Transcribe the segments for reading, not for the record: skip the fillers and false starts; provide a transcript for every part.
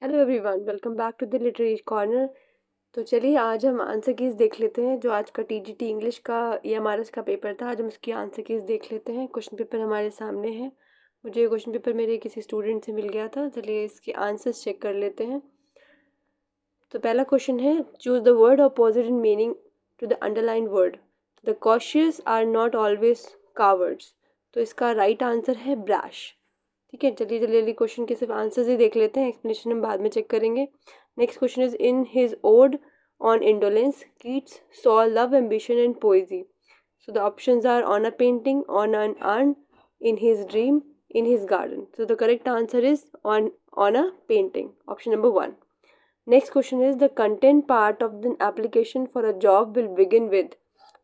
Hello everyone, welcome back to the literary corner. तो चलिए आज हम आंसर कीज देख लेते हैं। जो आज का टीजीटी इंग्लिश का EMRS का पेपर था, आज हम उसकी आंसर कीज देख लेते हैं। क्वेश्चन पेपर हमारे सामने है। मुझे ये क्वेश्चन पेपर मेरे किसी स्टूडेंट से मिल गया था। चलिए इसके आंसर्स चेक कर लेते हैं। तो पहला क्वेश्चन है, choose the word opposite in meaning to the underline word. The cautious are not always cowards. तो इसका राइट आंसर है ब्रैश। ठीक है, चलिए जल्दी जल्दी क्वेश्चन के सिर्फ आंसर्स ही देख लेते हैं, एक्सप्लेनेशन हम बाद में चेक करेंगे। Next question is, in his ode on indolence Keats saw love ambition and poesy. So the options are on a painting, on an urn, in his dream, in his garden. So the correct answer is on a painting, option number 1. Next question is, the content part of the application for a job will begin with.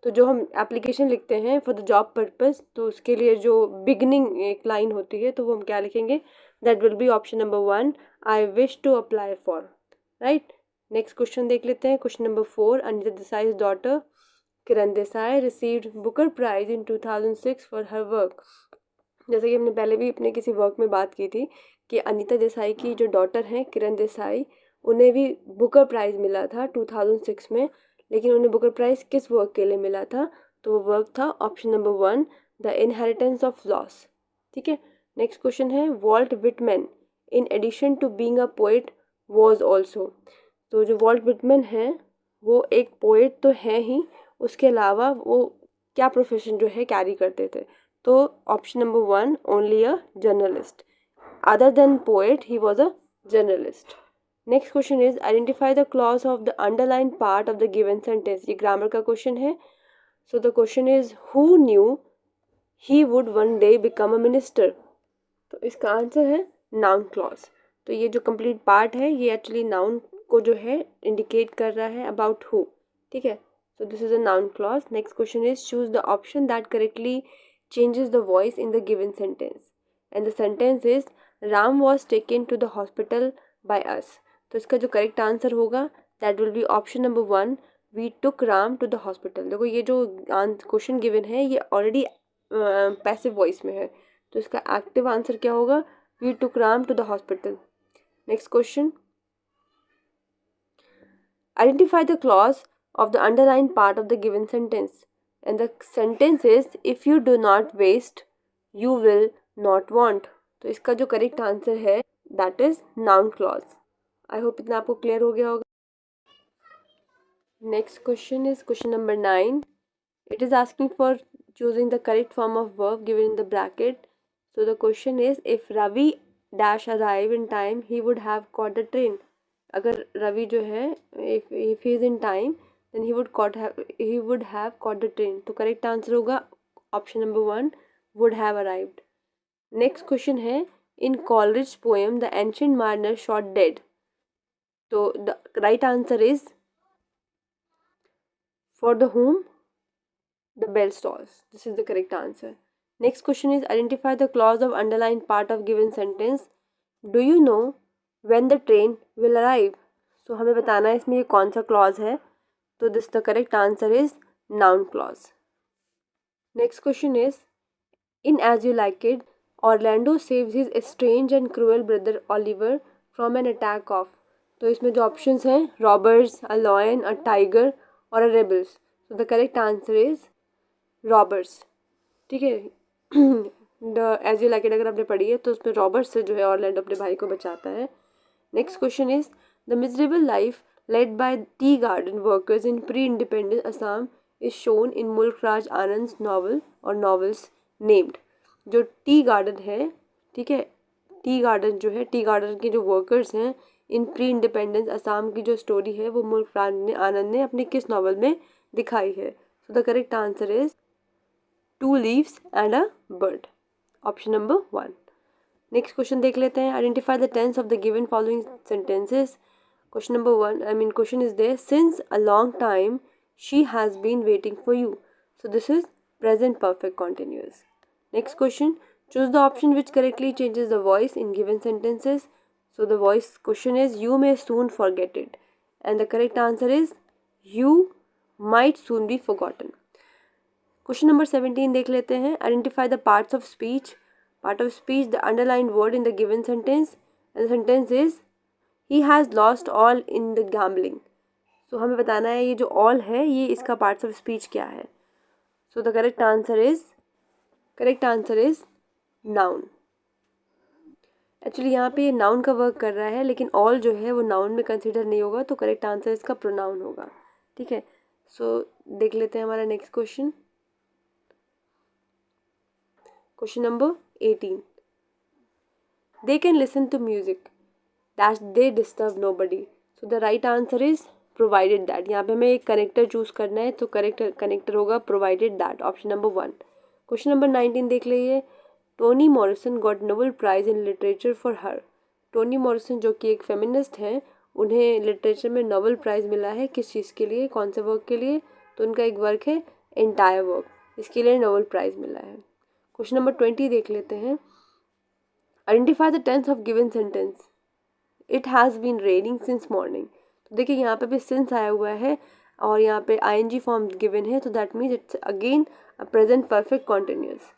तो जो हम application लिखते हैं for the job purpose, तो उसके लिए जो beginning एक लाइन होती है तो वो हम क्या लिखेंगे? That will be option number 1, I wish to apply for. Right. Next question देख लेते हैं, question number 4। Anita Desai's daughter Kiran Desai received Booker prize in 2006 for her work. जैसे कि हमने पहले भी अपने किसी वर्क में बात की थी कि अनीता देसाई की जो डॉटर हैं किरण देसाई, उन्हें भी बुकर प्राइज़ मिला था 2006 में। लेकिन उन्हें बुकर प्राइज़ किस वर्क के लिए मिला था? तो वो वर्क था option number 1, the inheritance of loss. ठीक है। नेक्स्ट क्वेश्चन है, Walt Whitman in addition to being a poet was also. तो जो वॉल्ट विटमैन है वो एक पोएट तो है ही, उसके अलावा वो क्या प्रोफेशन जो है कैरी करते थे? तो option number 1, only a journalist. Other than poet he was a journalist. Next question is, identify the clause of the underline part of the given sentence. ये ग्रामर का क्वेश्चन है। So the question is, who knew he would one day become a minister. तो इसका answer है noun clause. तो ये जो complete part है ये एक्चुअली नाउन को जो है इंडिकेट कर रहा है अबाउट हु। ठीक है, so this is a noun clause. Next question is, choose the option that correctly changes the voice in the given sentence. And the sentence is, Ram was taken to the hospital by us. तो इसका जो correct answer होगा that will be option number 1, we took Ram to the hospital. देखो ये जो question given है ये already passive voice में है, तो इसका एक्टिव आंसर क्या होगा? We took Ram to the hospital. Next question, identify the clause of the underlined part of the given sentence. And the sentence is, if you do not waste, you will not want. तो इसका जो correct answer है that is noun clause. I hope इतना आपको clear हो गया होगा। Next question is question number 9। It is asking for choosing the correct form of verb given in the bracket. So the question is, if Ravi dash arrive in time he would have caught the train. अगर रवि जो है if he is in time then he would have caught the train। तो correct answer होगा option number 1, would have arrived। Next question है, in Coleridge poem the ancient mariner shot dead. तो the right answer is, for the home the bell stalls. This is the correct answer. Next question is, identify the clause of underline part of given sentence. Do you know when the train will arrive. तो हमें बताना है इसमें ये कौन सा clause है। तो this the correct answer is noun clause. Next question is, in as you like it Orlando saves his strange and cruel brother Oliver from an attack of. तो इसमें जो ऑप्शंस हैं, robbers, a lion, a tiger और a rebels. तो the correct answer is robbers. ठीक है। The as you like it अगर आपने पढ़ी है तो उसमें रॉबर्स से जो है ऑरलैंडो अपने भाई को बचाता है। Next question is, the miserable life led by tea garden workers in pre-independence Assam is shown in Mulk Raj Anand's novel or novels named। जो टी गार्डन है, ठीक है, टी गार्डन जो है, टी गार्डन के जो वर्कर्स हैं इन pre independence Assam की जो स्टोरी है वो मुल्क राज आनंद ने अपने किस नॉवल में दिखाई है? So the correct answer is two leaves and a bird, option number 1। Next question देख लेते हैं, identify the tense of the given following sentences. Question number 1, question is there, since a long time she has been waiting for you. So this is present perfect continuous. Next question, choose the option which correctly changes the voice in given sentences. So the voice question is, you may soon forget it. And the correct answer is, you might soon be forgotten. Question number 17 देख लेते हैं, identify the parts of speech. Part of speech, the underlined word in the given sentence. And the sentence is, he has lost all in the gambling. So हमें बताना है ये जो all है ये इसका पार्ट्स ऑफ स्पीच क्या है। So the correct answer is noun. Actually यहाँ पे ये नाउन का वर्क कर रहा है, लेकिन ऑल जो है वो नाउन में कंसिडर नहीं होगा, तो करेक्ट आंसर इसका प्रोनाउन होगा। ठीक है, सो देख लेते हैं हमारा next question. Question number 18। They can listen to music dash they disturb nobody. So the right answer is provided that. यहाँ पे हमें एक कनेक्टर चूज करना है, तो करेक्ट कनेक्टर होगा provided that, option number 1। Question number 19 देख लीजिए। Toni Morrison got Nobel prize in literature for her. Toni Morrison जो कि एक फेमिनिस्ट हैं, उन्हें लिटरेचर में नोबेल प्राइज़ मिला है। किस चीज़ के लिए, कौन से वर्क के लिए? तो उनका एक वर्क है एंटायर वर्क, इसके लिए नोबेल प्राइज़ मिला है। क्वेश्चन नंबर 20 देख लेते हैं। Identify the tense of given sentence. It has been raining since morning. तो देखिए यहाँ पे भी सिंस आया हुआ है और यहाँ पे आईएनजी फॉर्म गिवन है, तो that means it's again a present perfect continuous.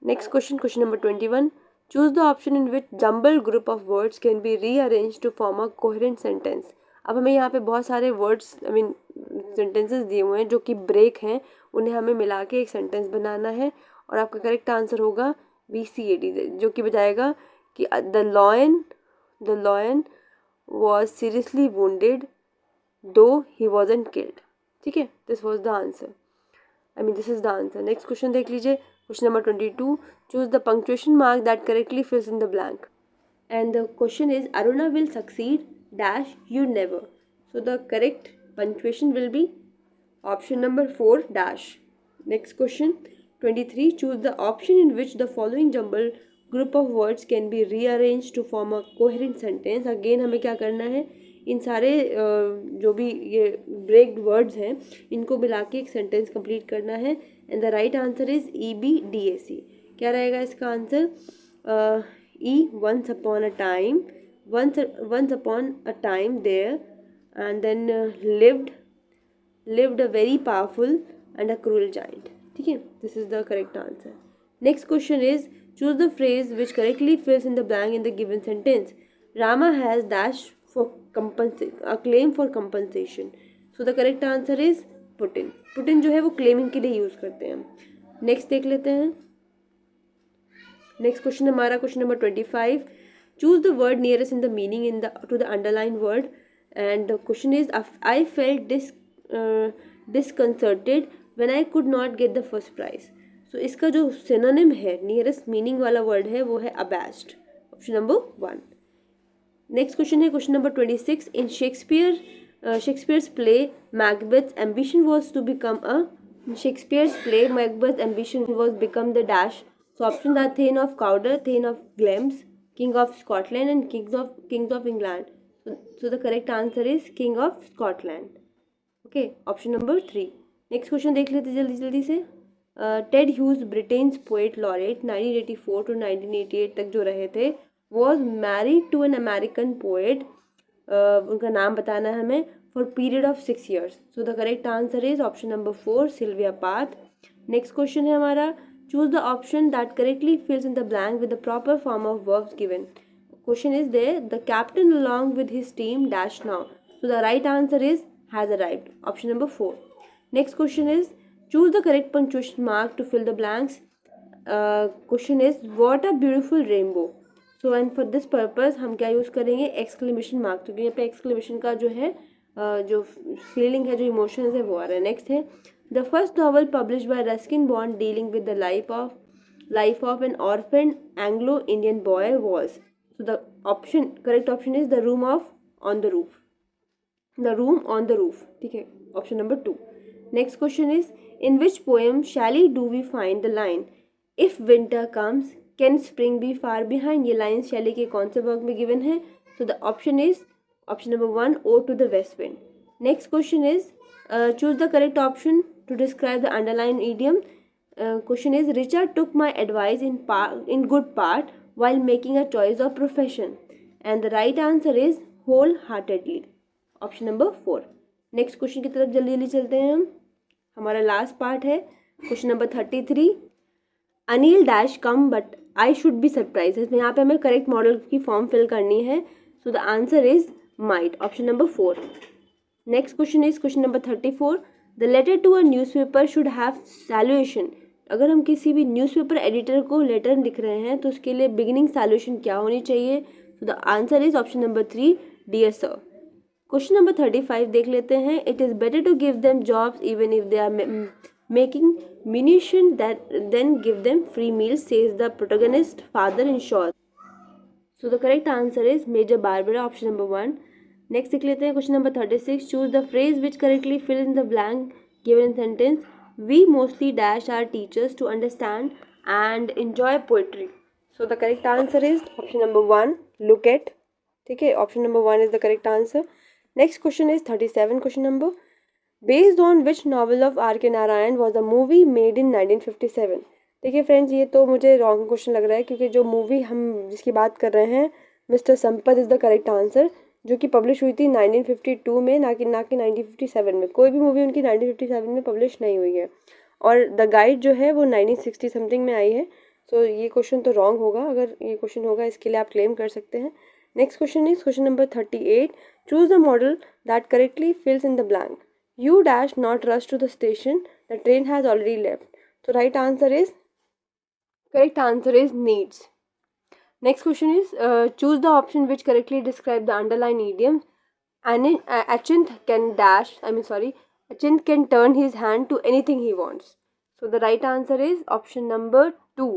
Next question, question number 21। Choose the option in which jumble group of words can be rearrange to form a coherent sentence. अब हमें यहाँ पे बहुत सारे words sentences दिए हुए हैं जो कि ब्रेक हैं, उन्हें हमें मिला के एक सेंटेंस बनाना है और आपका करेक्ट आंसर होगा BCAD, जो कि बताएगा कि the lion was seriously wounded दो ही वॉजंट किल्ड। ठीक है, this was the answer, this is the answer. Next question देख लीजिए। Question number 22. Choose the punctuation mark that correctly fills in the blank. And the question is Aruna will succeed dash you never. So the correct punctuation will be option number 4 dash. Next question 23. Choose the option in which the following jumbled group of words can be rearranged to form a coherent sentence. Again हमें क्या करना है, इन सारे जो भी ये broken words हैं इनको मिला के एक सेंटेंस कंप्लीट करना है। And the right answer is EBDAC। क्या रहेगा इसका आंसर? Once upon a time there and then lived a very powerful and a cruel giant। ठीक है, this is the correct answer. Next question is choose the phrase which correctly fills in the blank in the given sentence. Rama has dash for a claim for compensation। So the correct answer is put in। put in जो है वो claiming के लिए use करते हैं। Next देख लेते हैं। नेक्स्ट क्वेश्चन हमारा question number 25। Choose the word nearest in the meaning in the two the underline word and the question is I felt disconcerted when I could not get the first prize। so इसका जो synonym है nearest meaning वाला word है वो है abashed, option number 1। Next question है question number 26। In Shakespeare's play Macbeth's ambition was to become a Shakespeare's play Macbeth's ambition was become the dash। so options are Thane of Cawdor, Thane of Glamis, King of Scotland and Kings of England। so the correct answer is King of Scotland। Okay, option number 3। Next question देख लेते जल्दी से। Ted Hughes Britain's poet laureate 1984 to 1988 तक जो रहे थे, was married to an American poet. उनका नाम बताना है हमें, for period of 6 years। So the correct answer is option number 4 Sylvia Plath. Next question है हमारा choose the option that correctly fills in the blank with the proper form of verbs given. Question is there the captain along with his team dash now. So the right answer is has arrived, option number 4। next question is choose the correct punctuation mark to fill the blanks। question is what a beautiful rainbow। so and for this purpose हम क्या use करेंगे, exclamation mark, क्योंकि यहाँ पे exclamation का जो है जो फीलिंग है, जो इमोशंस है वो आ रहा है। नेक्स्ट है the first novel publish by Ruskin Bond dealing with the life of an orphan Anglo Indian boy was. So the option correct option is the room on the roof. ठीक है, option number 2। Next question is in which poem Shelley do we find the line if winter comes can spring be far behind. ये line Shelley के कौन से work में given है? So the option is option number 1 O to the west wind. Next question is choose the correct option to describe the underline idiom. Question is Richard took my advice in good part while making a choice of profession and the right answer is wholeheartedly, option number 4। Next question की तरफ जल्दी चलते हैं हम। हमारा last part है question number 33। Anil dash come but I should be surprise. इसमें यहाँ पे हमें करेक्ट मॉडल की फॉर्म फिल करनी है। So the answer is might, option number 4. Next question is question number 34. The letter to a newspaper should have salutation. अगर हम किसी भी न्यूज़पेपर एडिटर को लेटर लिख रहे हैं तो उसके लिए बिगिनिंग सैल्यूशन क्या होनी चाहिए? तो the answer is option number 3, dear sir. Question number 35 देख लेते हैं. It is better to give them jobs even if they are making munition then give them free meals, says the protagonist father in short. So the correct answer is Major Barbara, option number 1. Next देख लेते हैं question number 36. Choose the phrase which correctly fill in the blank given in sentence. We mostly dash are teachers to understand and enjoy poetry. So the correct answer is option number 1, look at. ठीक है, option number 1 is the correct answer. Next question is 37 question number. Based on which novel of R K Narayan was a movie made in 1957. देखिए friends, ये तो मुझे wrong question लग रहा है क्योंकि जो मूवी हम जिसकी बात कर रहे हैं mister Sampat is the correct answer, जो कि पब्लिश हुई थी 1952 में, ना कि 1957 में. कोई भी मूवी उनकी 1957 में पब्लिश नहीं हुई है. और द गाइड जो है वो 1960 समथिंग में आई है. सो ये क्वेश्चन तो रॉन्ग होगा. अगर ये क्वेश्चन होगा इसके लिए आप क्लेम कर सकते हैं. Next question is question number 38. Choose the modal that correctly fills in the blank. You dash not rush to the station. The train has already left. So correct answer is needs. Next question is choose the option which correctly describe the underlying idiom. Achint can Achint can turn his hand to anything he wants. So the right answer is option number 2,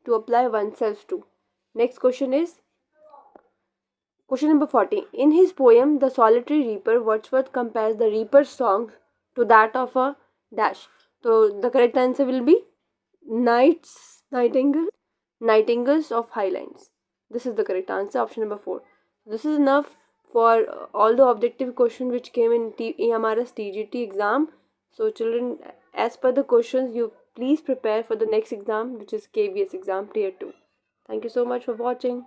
to apply oneself to. Next question is question number 40. In his poem The Solitary Reaper, Wordsworth compares the reaper's song to that of a dash. So the correct answer will be nightingales of highlands. This is the correct answer, option number 4. This is enough for all the objective question which came in EMRS TGT exam. So children, as per the questions, you please prepare for the next exam, which is KVS exam tier 2. Thank you so much for watching.